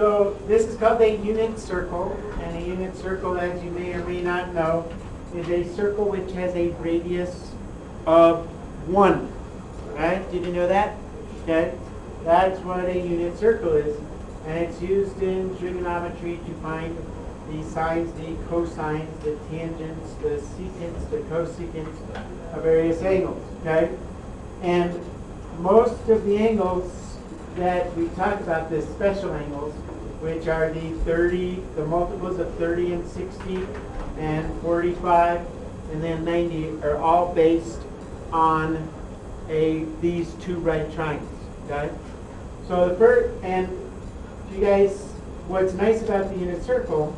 So this is called a unit circle, and a unit circle, as you may or may not know, is a circle which has a radius of 1. Right? Did you know that? Okay. That's what a unit circle is. And it's used in trigonometry to find the sines, the cosines, the tangents, the secants, the cosecants of various angles. Okay? And most of the angles that we talk about, the special angles, which are the multiples of 30 and 60 and 45 and then 90, are all based on these two right triangles. Okay? So the first, and you guys, what's nice about the unit circle,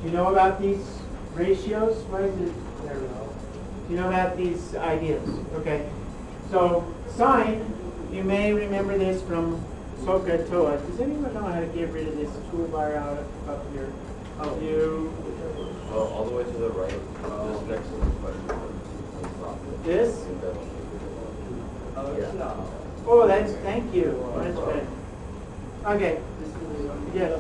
do you know about these ratios? What is it? There we go. Do you know about these ideas? Okay. So sine, you may remember this from SOHCAHTOA. Does anyone know how to get rid of this toolbar out up here? You. All the way to the right. Just next to the question. This? Yeah. Oh, that's, thank you. That's good. Okay. Yes.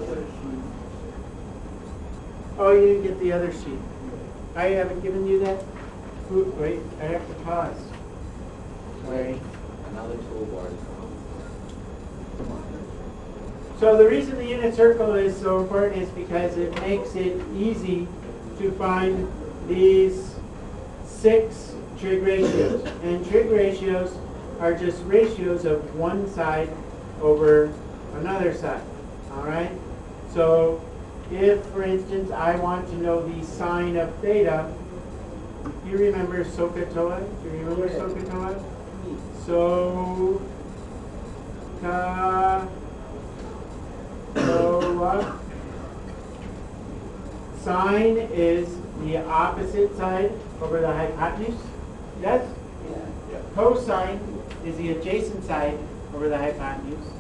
Oh, you didn't get the other sheet. I haven't given you that? Ooh, wait, I have to pause. Wait. Another toolbar. So the reason the unit circle is so important is because it makes it easy to find these 6 trig ratios. And trig ratios are just ratios of one side over another side. All right? So if, for instance, I want to know the sine of theta, you remember SOHCAHTOA? Do you remember SOHCAHTOA? SOHCAHTOA. Sine is the opposite side over the hypotenuse. Yes? Yeah. Cosine is the adjacent side over the hypotenuse.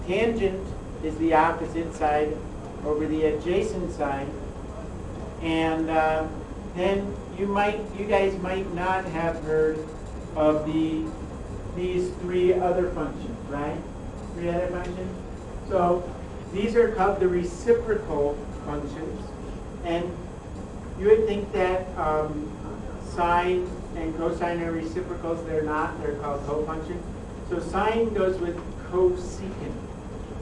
Tangent is the opposite side over the adjacent side. And then you guys might not have heard of these 3 other functions, right? 3 other functions. So these are called the reciprocal functions. And you would think that sine and cosine are reciprocals. They're not. They're called cofunctions. So sine goes with cosecant.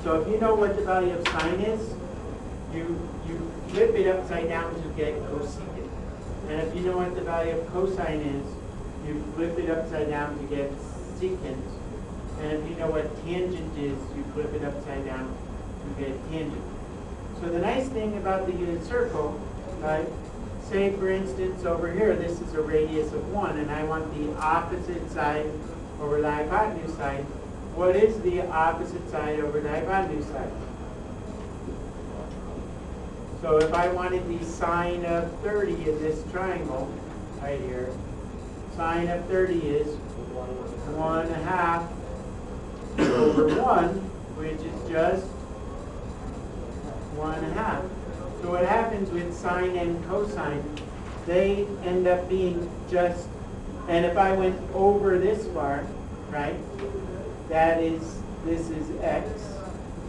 So if you know what the value of sine is, you flip it upside down to get cosecant. And if you know what the value of cosine is, you flip it upside down to get secant. And if you know what tangent is, you flip it upside down to get tangent. So the nice thing about the unit circle, right? Say for instance over here, this is a radius of 1, and I want the opposite side over the hypotenuse side. What is the opposite side over the hypotenuse side? So if I wanted the sine of 30 in this triangle, right here, sine of 30 is 1/2 over 1, which is just 1/2. So what happens with sine and cosine, they end up being just, and if I went over this far, right, this is x,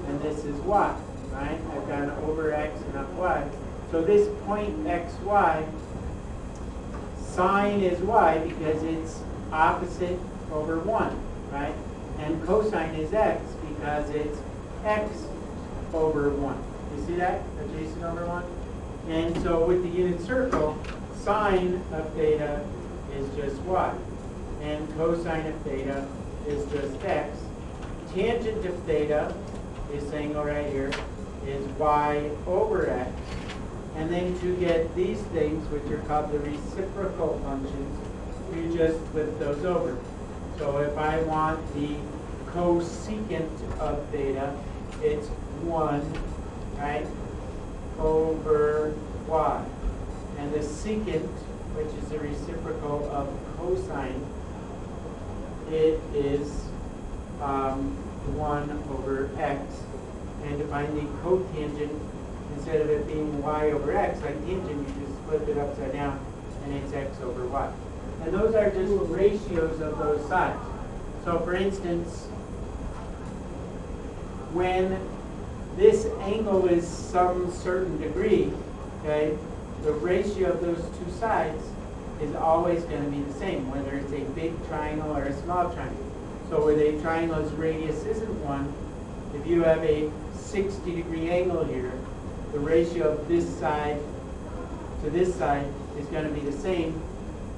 and this is y, right? I've gone over x and up y. So this point xy, sine is y because it's opposite over 1, right? And cosine is x because it's x over 1. You see that? Adjacent over 1? And so with the unit circle, sine of theta is just y. And cosine of theta is just x. Tangent of theta is saying, oh, right here, is y over x. And then to get these things, which are called the reciprocal functions, you just flip those over. So if I want the cosecant of theta, it's 1, right, over y. And the secant, which is the reciprocal of cosine, it is 1 over x. And to find the cotangent, instead of it being y over x, like tangent, you just flip it upside down, and it's x over y. And those are just ratios of those sides. So for instance, when this angle is some certain degree, okay, the ratio of those two sides is always going to be the same, whether it's a big triangle or a small triangle. So with a triangle's radius isn't 1, if you have a 60-degree angle here, the ratio of this side to this side is going to be the same,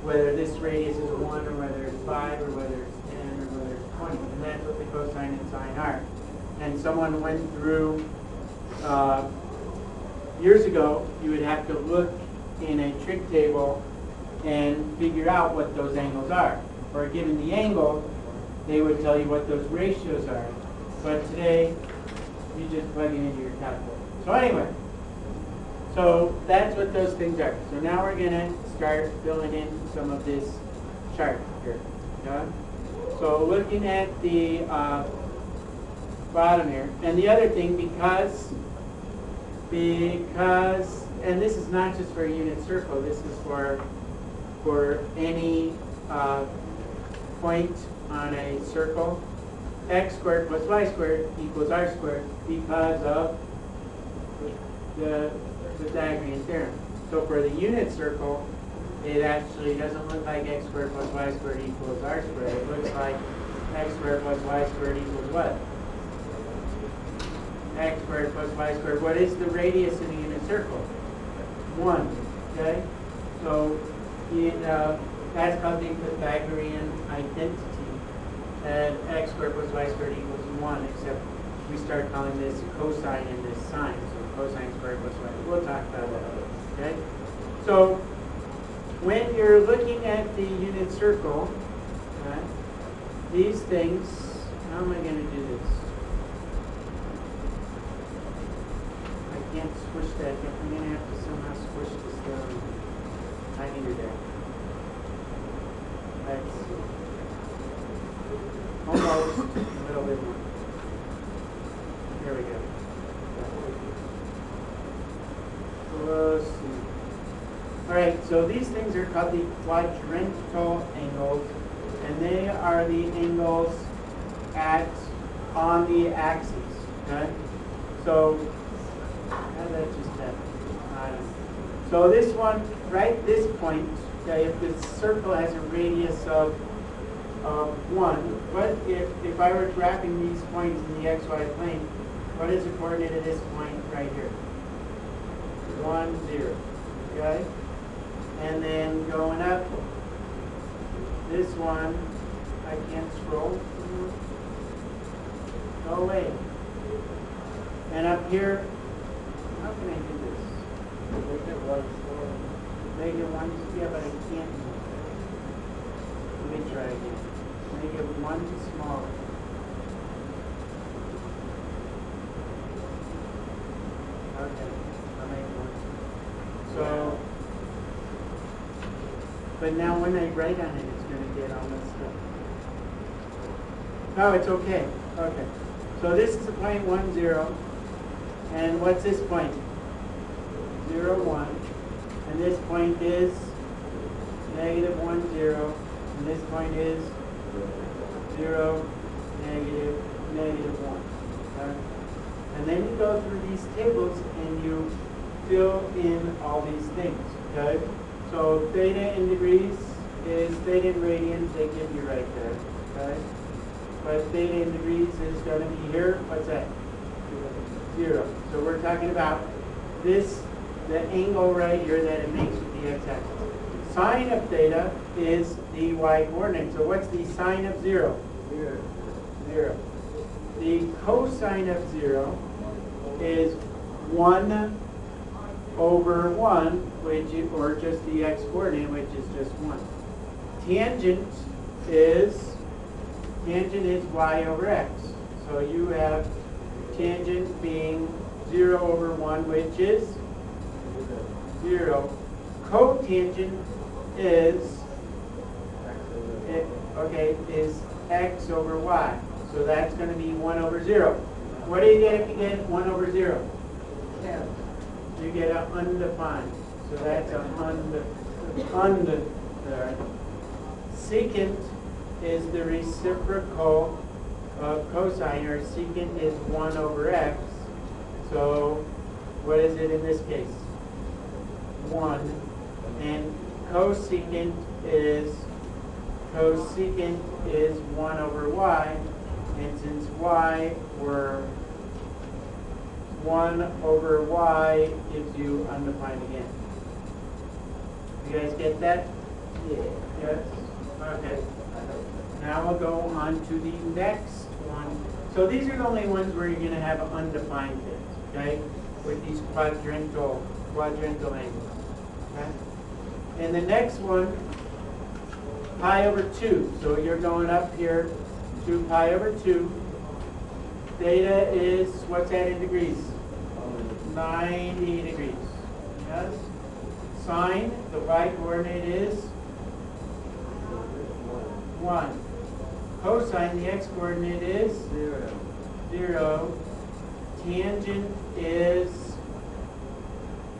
whether this radius is 1 or whether it's 5 or whether it's 10 or whether it's 20. And that's what the cosine and sine are. And someone went through, years ago, you would have to look in a trig table and figure out what those angles are. Or given the angle, they would tell you what those ratios are. But today, you just plug it into your calculator. So anyway, so that's what those things are. So now we're going to start filling in some of this chart here. Okay? So looking at the bottom here, and the other thing, because, and this is not just for a unit circle, this is for any point on a circle, x squared plus y squared equals r squared because of the Pythagorean theorem. So for the unit circle, it actually doesn't look like x squared plus y squared equals r squared. It looks like x squared plus y squared equals what? X squared plus y squared. What is the radius in a unit circle? 1. Okay? So that's called the Pythagorean identity. And x squared plus y squared equals 1, except we start calling this cosine and this sine. So cosine squared plus y. We'll talk about that. Okay? So when you're looking at the unit circle, okay, these things, how am I going to do this? I can't squish that. I'm going to have to somehow squish this down. I can do that. Let's see. Almost a little bit more. Here we go. So let's see. All right, so these things are called the quadrantal angles, and they are the angles on the axis. Okay? So how did that just happen? I don't know. So this one, right, this point, okay, if the circle has a radius of 1, but if I were wrapping these points in the xy plane, what is the coordinate of this point right here? 1, 0. Okay? And then going up, this one, I can't scroll. Go away. And up here, how can I do this? Make it 1. Make it 1, yeah, but I can't. Let me try again. Make it 1 smaller. Okay, I'll make 1. So, but now when I write on it, it's going to get all messed up. No, it's okay. Okay. So this is the point 1, 0. And what's this point? 0, 1. And this point is negative 1, 0. And this point is 0, negative, negative 1. Okay? And then you go through these tables and you fill in all these things. Okay? So theta in degrees is theta in radians, they give you right there. Okay? But theta in degrees is going to be here. What's that? 0. So we're talking about this, the angle right here that it makes with the x-axis. Sine of theta is the y-coordinate. So what's the sine of 0? 0. The cosine of 0 is 1 over 1, which is, or just the x-coordinate, which is just 1. Tangent is y over x. So you have tangent being 0 over 1, which is 0. Cotangent is x over y. So that's going to be 1 over 0. What do you get if you get 1 over 0? 10. You get an undefined. So that's an undefined. Secant is the reciprocal of cosine, or secant is 1 over x. So what is it in this case? 1. And cosecant is 1 over y. And since y were 1 over y gives you undefined again. You guys get that? Yeah. Yes? Okay. Now we'll go on to the next one. So these are the only ones where you're going to have undefined bits, okay? With these quadrantal angles, okay? And the next one, pi over 2. So you're going up here to pi over 2. Theta is, what's that in degrees? 90 degrees. Yes? Sine, the y-coordinate is 1. Cosine, the x-coordinate is 0. Tangent is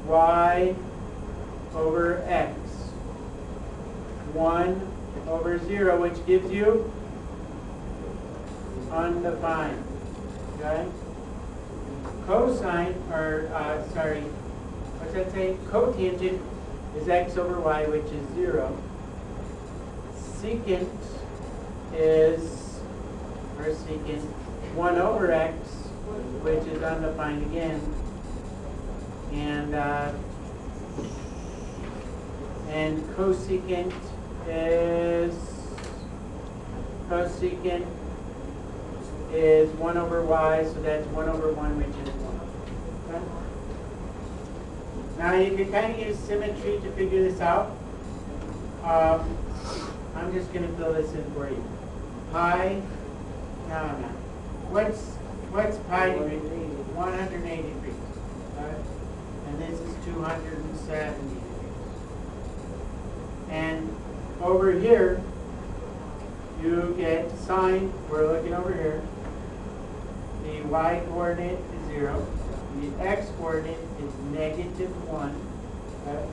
y over x. 1 over 0, which gives you undefined. Okay? Cosine, or what's that say? Cotangent is x over y, which is 0. Secant is, 1 over x, which is undefined again. And cosecant is 1 over y, so that's 1 over 1, which is 1. Okay? Now you can kind of use symmetry to figure this out. I'm just going to fill this in for you. Pi, no. What's pi degree? 180 degrees. Okay? And this is 270 degrees. And over here, you get sine, we're looking over here. The y-coordinate is 0. The x-coordinate is -1. Okay?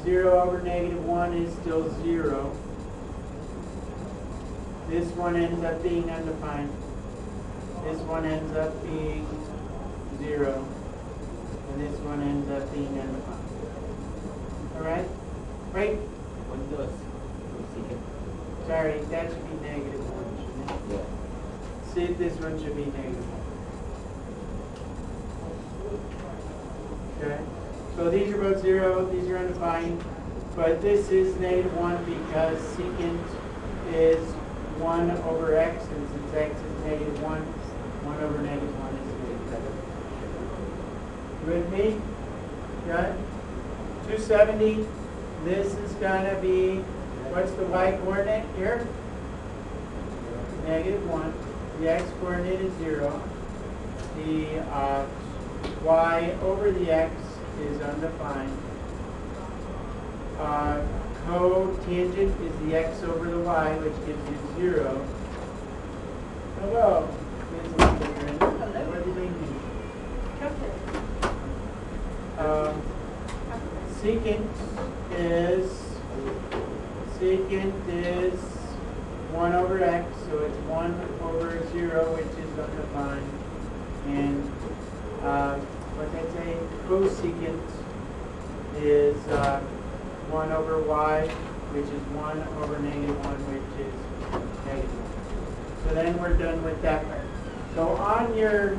0 over -1 is still 0. This one ends up being undefined. This one ends up being 0. And this one ends up being undefined. Alright? Right? Sorry, that should be -1, shouldn't it? Yeah. See if this one should be -1. Okay? So these are both 0, these are undefined, but this is -1 because secant is 1 over x, and since x is -1, 1 over -1 is -7. With me? Got it? 270, this is going to be, what's the y-coordinate here? -1. The x-coordinate is 0. The y over the x is undefined. Cotangent is the x over the y, which gives you 0. Hello. Ms. Lindgren. What do you mean? Secant is 1 over x, so it's 1 over 0, which is undefined. And what did I say? Cosecant is 1 over y, which is 1 over -1, which is -1. So then we're done with that part. So on your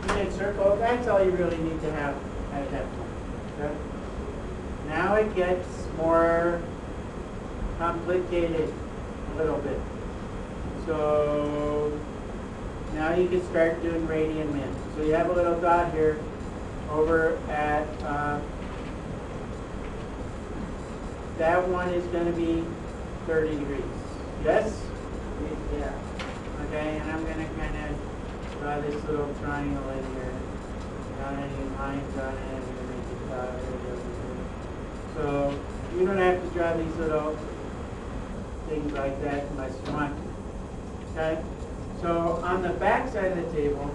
unit circle, that's all you really need to have at that point. Okay? Now it gets more complicated a little bit. So now you can start doing radian min. So you have a little dot here over at, that one is going to be 30 degrees. Yes? Yeah. Okay, and I'm going to kind of draw this little triangle in here. Without any lines on it, I'm going to make it dotted. So you don't have to draw these little things like that unless you want to. Okay? So on the back side of the table,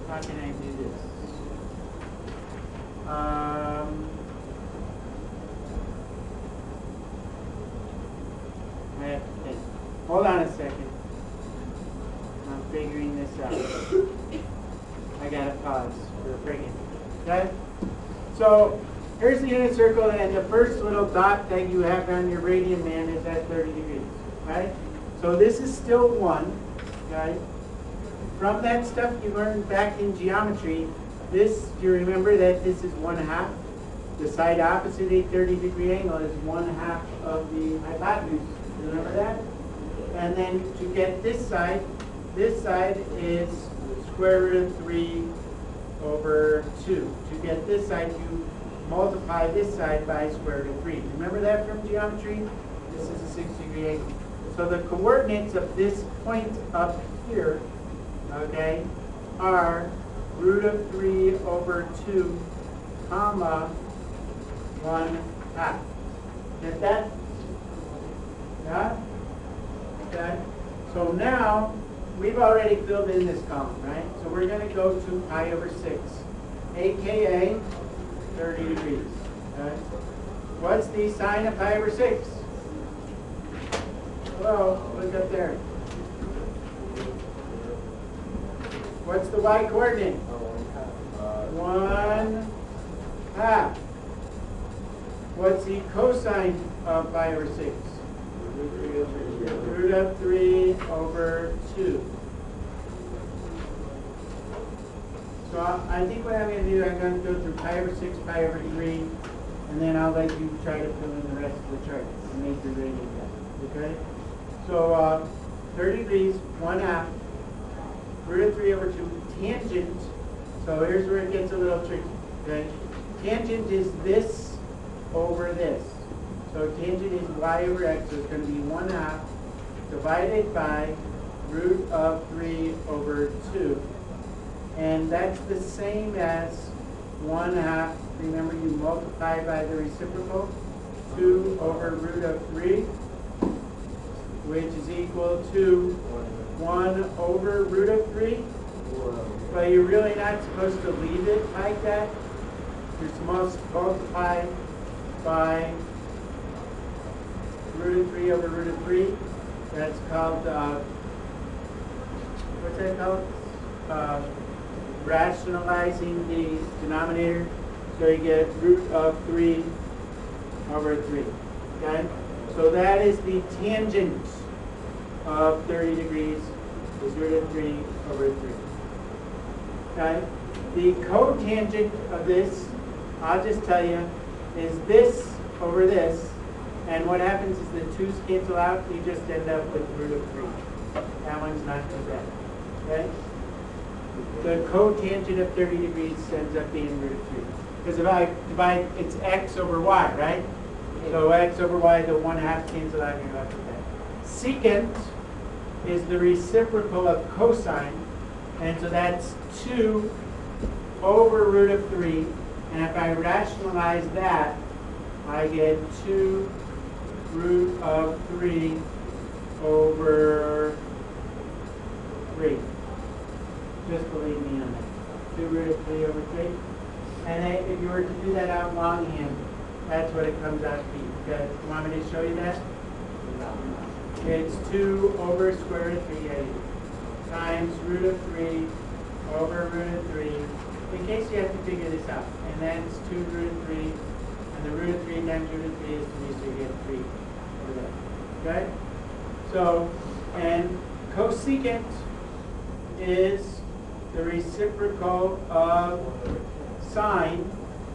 how can I do this? I have to think. Hold on a second. I'm figuring this out. I gotta pause for a break. Okay? So here's the unit circle, and the first little dot that you have on your radian man is at 30 degrees. Right? So this is still 1. Okay? From that stuff you learned back in geometry, this, you remember that this is 1/2. The side opposite a 30-degree angle is 1/2 of the hypotenuse. Remember that? And then to get this side is square root of 3 over 2. To get this side, you multiply this side by square root of 3. Remember that from geometry? This is a 60-degree angle. So the coordinates of this point up here, okay, are root of 3 over 2, comma, 1/2. Get that? Yeah? Okay. So now, we've already filled in this column, right? So we're going to go to pi over 6, aka 30 degrees. Okay? What's the sine of pi over 6? Hello, look up there. What's the y coordinate? 1/2. What's the cosine of pi over 6? Root of 3 over 2. So I think what I'm going to do, I'm going to go through pi over 6, pi over 3, and then I'll let you try to fill in the rest of the chart and make your radian guess. Okay? So 30 degrees, 1/2, root of 3 over 2, tangent. So here's where it gets a little tricky. Okay? Tangent is this over this. So tangent is y over x, so it's going to be 1/2 divided by root of 3 over 2. And that's the same as 1/2. Remember, you multiply by the reciprocal, 2 over root of 3, which is equal to 1 over root of 3. But you're really not supposed to leave it like that. You're supposed to multiply by root of 3 over root of 3. That's called, what's that called? Rationalizing the denominator. So you get root of 3 over 3. Okay? So that is the tangent of 30 degrees is root of 3 over 3. Okay? The cotangent of this, I'll just tell you, is this over this. And what happens is the 2's cancel out, you just end up with root of 3. That one's not too bad. Okay? The cotangent of 30 degrees ends up being root of 3. Because if I divide, it's x over y, right? So x over y, the 1/2 cancel out, and you're left with that. Secant is the reciprocal of cosine, and so that's 2 over root of 3. And if I rationalize that, I get 2 root of 3 over 3. Just believe me on that. 2 root of 3 over 3. And if you were to do that out longhand, that's what it comes out to be. Okay. You want me to show you that? It's 2 over square root of 3 times root of 3 over root of 3. In case you have to figure this out. And that's 2 root of 3. And the root of 3 times root of 3 is 3, so you get 3 over that. Okay? So, and cosecant is the reciprocal of sine.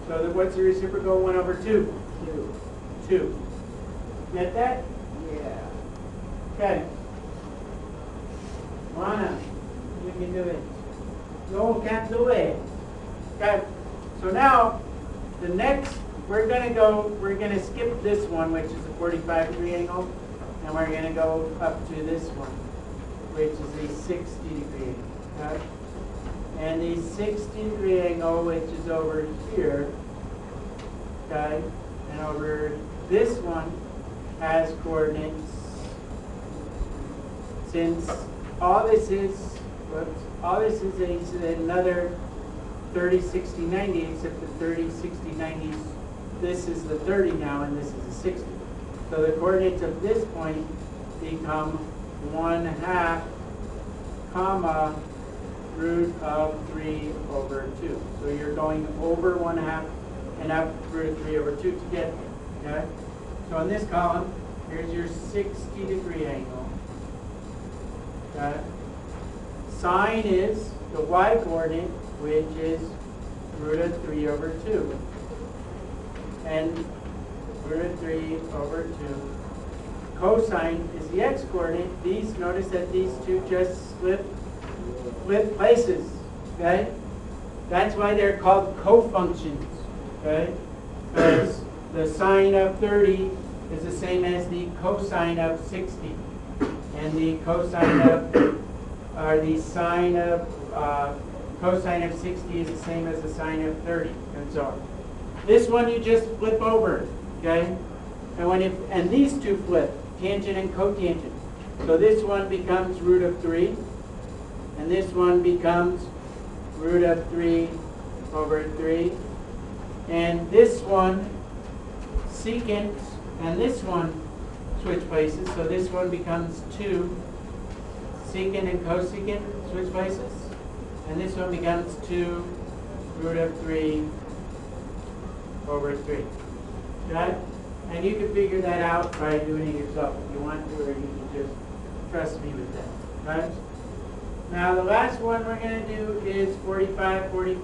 So what's the reciprocal? 1 over 2? 2. Get that? Yeah. Okay. Lana, you can do it. No, can't do it. Okay. So now, the next, we're going to skip this one, which is a 45-degree angle, and we're going to go up to this one, which is a 60-degree angle. Okay? And the 60-degree angle, which is over here, okay, and over this one has coordinates. Since all this is another 30, 60, 90, except the 30, 60, 90, this is the 30 now, and this is the 60. So the coordinates of this point become 1/2 comma, root of 3 over 2. So you're going over 1/2 and up root of 3 over 2 to get there. Okay? So in this column, here's your 60-degree angle. Okay? Sine is the y-coordinate, which is root of 3 over 2. And root of 3 over 2. Cosine is the x-coordinate. Notice that these two just flip places. Okay? That's why they're called cofunctions. Okay? Because the sine of 30 is the same as the cosine of 60. And the cosine of, or the sine of, cosine of 60 is the same as the sine of 30, and so on. This one you just flip over, okay? And these two flip, tangent and cotangent. So this one becomes root of 3, and this one becomes root of 3 over 3. And this one, secant, and this one switch places, so this one becomes 2. Secant and cosecant switch places, and this one becomes 2 root of 3 over 3. Okay? And you can figure that out by doing it yourself if you want to, or you can just trust me with that. Right? Now the last one we're going to do is 45 degrees.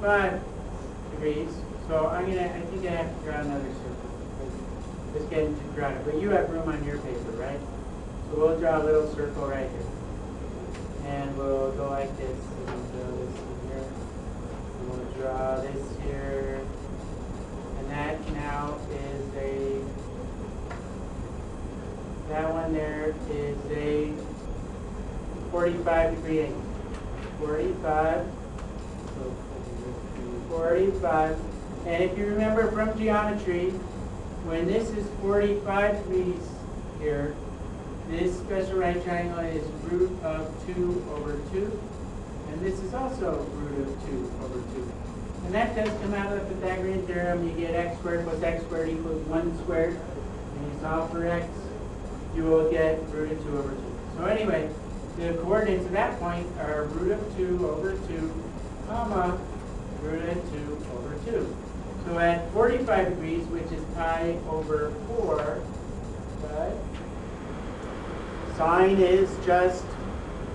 So I think I have to draw another circle. It's getting too crowded. But you have room on your paper, right? So we'll draw a little circle right here. And we'll go like this. We'll draw this here. We'll draw this here. And that now is that one there is a 45-degree angle. 45. And if you remember from geometry, when this is 45 degrees here, this special right triangle is root of 2 over 2. And this is also root of 2 over 2. And that does come out of the Pythagorean theorem. You get x squared plus x squared equals 1 squared. And you solve for x, you will get root of 2 over 2. So anyway, the coordinates at that point are root of 2 over 2, comma, root of 2 over 2. So at 45 degrees, which is pi over 4, right? Sine is just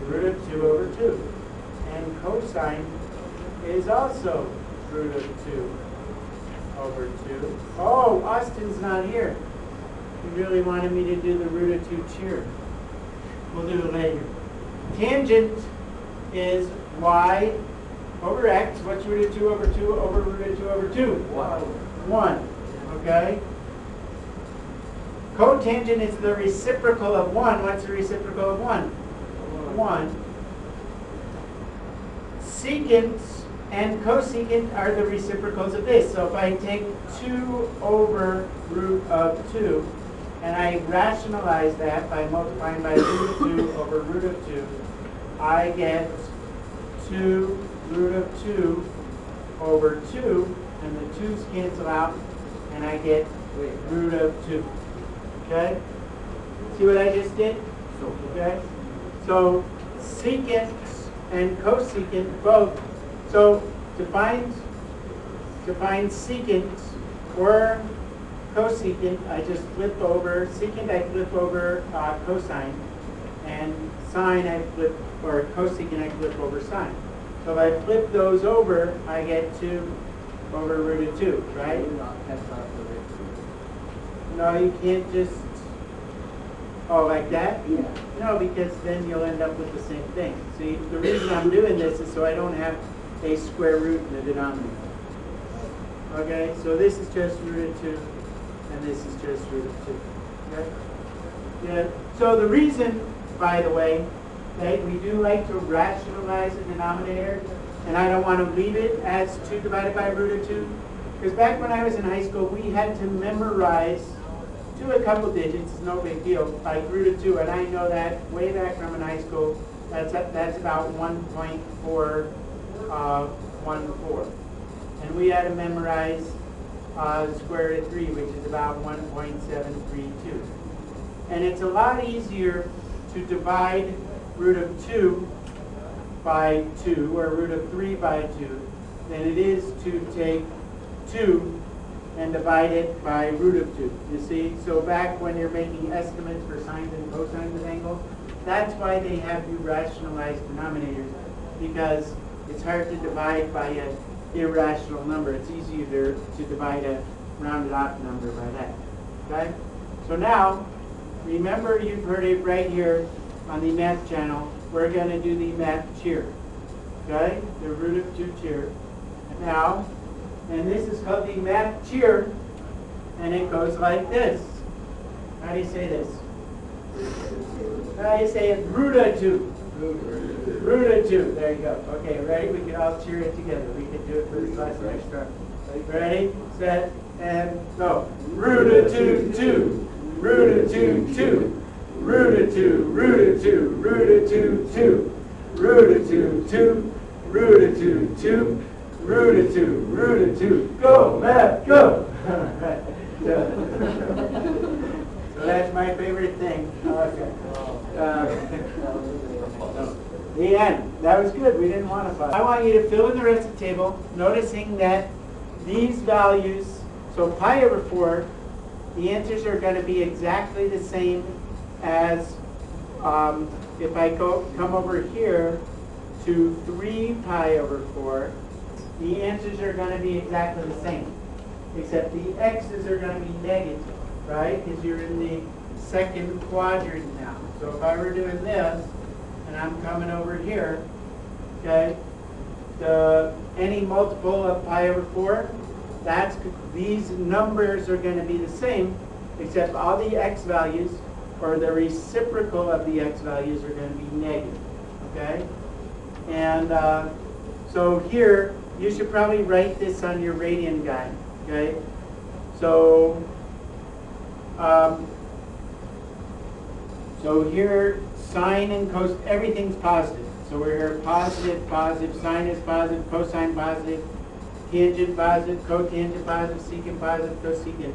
root of 2 over 2. And cosine is also root of 2 over 2. Oh, Austin's not here. He really wanted me to do the root of 2 here. We'll do it later. Tangent is y over x. What's root of 2 over 2 over root of 2 over 2? 1. Okay? Cotangent is the reciprocal of 1. What's the reciprocal of 1? 1. Secant and cosecant are the reciprocals of this. So if I take 2 over root of 2, and I rationalize that by multiplying by root of 2 over root of 2, I get 2 root of 2 over 2, and the 2's cancel out, and I get root of 2. Okay? See what I just did? Okay? So secant and cosecant both. So to find secant or cosecant, I just flip over secant. I flip over cosine, and sine I flip, or cosecant I flip over sine. So if I flip those over, I get 2 over root of 2, right? No, you can't just. Oh, like that? Yeah. No, because then you'll end up with the same thing. See, the reason I'm doing this is so I don't have a square root in the denominator. Okay, so this is just root of 2, and this is just root of 2. Okay? Yeah. So the reason, by the way, that we do like to rationalize the denominator, and I don't want to leave it as 2 divided by root of 2, because back when I was in high school, we had to memorize to a couple digits, it's no big deal, like root of 2, and I know that way back from in high school, that's about 1.414. And we had to memorize square root of 3, which is about 1.732. And it's a lot easier to divide root of 2 by 2, or root of 3 by 2, than it is to take 2 and divide it by root of 2. You see? So back when you're making estimates for sines and cosines of angles, that's why they have you rationalize denominators, because it's hard to divide by an irrational number. It's easier to divide a rounded off number by that. Okay? So now, remember, you've heard it right here on the math channel. We're going to do the math cheer. Okay? The root of 2 cheer. Now, and this is called the math cheer, and it goes like this. How do you say this? How do you say it? Root of 2. Root of 2. There you go. Okay, ready? We can all cheer it together. We can do it for this lesson extra. Ready, set, and go. Root of 2, 2. Root of 2, 2. Root of 2, root of 2, root of 2, 2. Root of 2, 2. Root of 2, 2. Root of 2, root of 2. Go, math, go! So that's my favorite thing. Okay. The end. That was good. We didn't want to pause. I want you to fill in the rest of the table, noticing that these values, so pi over 4, the answers are going to be exactly the same as if I come over here to 3 pi over 4, the answers are going to be exactly the same, except the x's are going to be negative, right? Because you're in the second quadrant now. So if I were doing this, and I'm coming over here, okay, any multiple of pi over 4, these numbers are going to be the same, except all the x values, or the reciprocal of the x values, are going to be negative, okay? And so here, you should probably write this on your radian guide, okay? So, so here, sine and cos, everything's positive. So we're here positive, positive, sine is positive, cosine positive, tangent positive, cotangent positive, secant positive, cosecant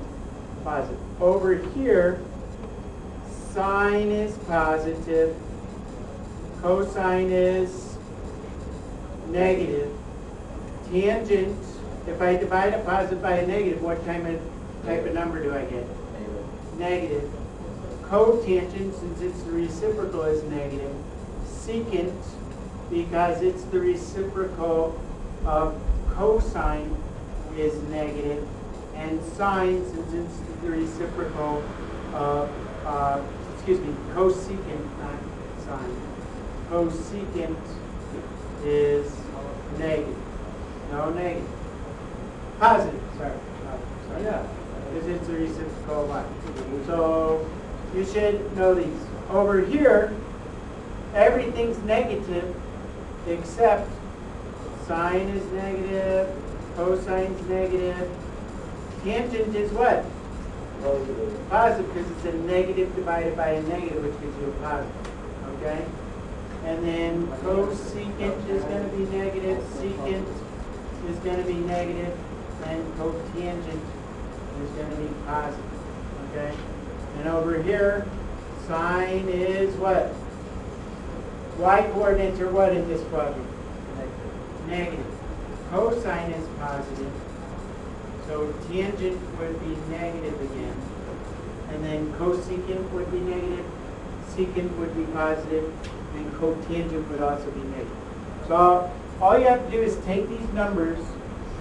positive. Over here, sine is positive, cosine is negative, tangent, if I divide a positive by a negative, what type of number do I get? Negative. Cotangent, since it's the reciprocal, is negative. Secant, because it's the reciprocal of cosine, is negative. And sine, since it's the reciprocal of, cosecant, not sine. Cosecant is negative. No, negative. Positive, sorry. Yeah, because it's a reciprocal of what? So you should know these. Over here, everything's negative except sine is negative, cosine's negative. Tangent is what? Positive, because it's a negative divided by a negative, which gives you a positive. Okay? And then cosecant is going to be negative, secant is going to be negative, and cotangent is going to be positive. Okay? And over here, sine is what? Y coordinates are what in this quadrant? Negative. Cosine is positive. So tangent would be negative again. And then cosecant would be negative, secant would be positive, and cotangent would also be negative. So all you have to do is take these numbers,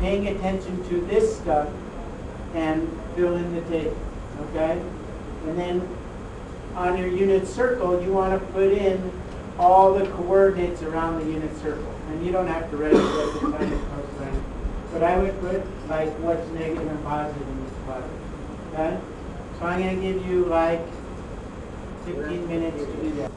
paying attention to this stuff, and fill in the table. Okay? And then on your unit circle, you want to put in all the coordinates around the unit circle. And you don't have to write it as a sine and cosine. But I would put like what's negative and positive in this quadrant. Okay? So I'm going to give you like 15 minutes to do that.